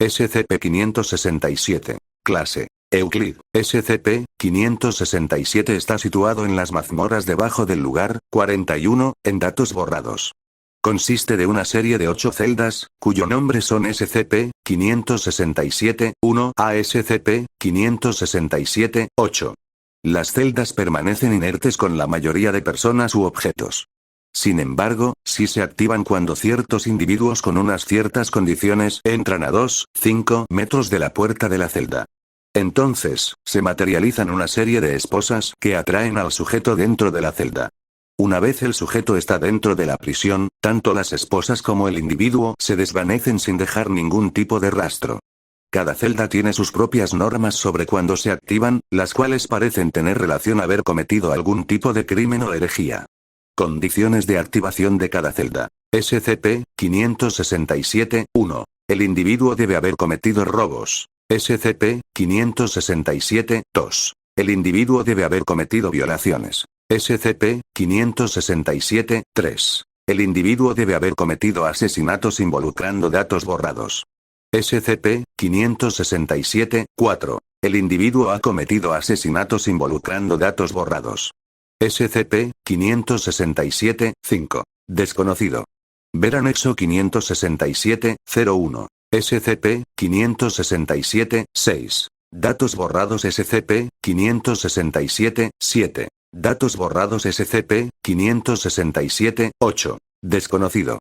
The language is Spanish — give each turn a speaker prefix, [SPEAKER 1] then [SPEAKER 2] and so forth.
[SPEAKER 1] SCP-567. Clase: Euclid. SCP-567 está situado en las mazmorras debajo del lugar 41, en datos borrados. Consiste de una serie de 8 celdas, cuyo nombre son SCP-567-1 a SCP-567-8. Las celdas permanecen inertes con la mayoría de personas u objetos. Sin embargo, sí se activan cuando ciertos individuos con unas ciertas condiciones entran a 2-5 metros de la puerta de la celda. Entonces, se materializan una serie de esposas que atraen al sujeto dentro de la celda. Una vez el sujeto está dentro de la prisión, tanto las esposas como el individuo se desvanecen sin dejar ningún tipo de rastro. Cada celda tiene sus propias normas sobre cuándo se activan, las cuales parecen tener relación a haber cometido algún tipo de crimen o herejía. Condiciones de activación de cada celda. SCP-567-1. El individuo debe haber cometido robos. SCP-567-2. El individuo debe haber cometido violaciones. SCP-567-3. El individuo debe haber cometido asesinatos involucrando datos borrados. SCP-567-4. El individuo ha cometido asesinatos involucrando datos borrados. SCP-567-5. Desconocido. Ver anexo 567-01. SCP-567-6. Datos borrados SCP-567-7. Datos borrados SCP-567-8. Desconocido.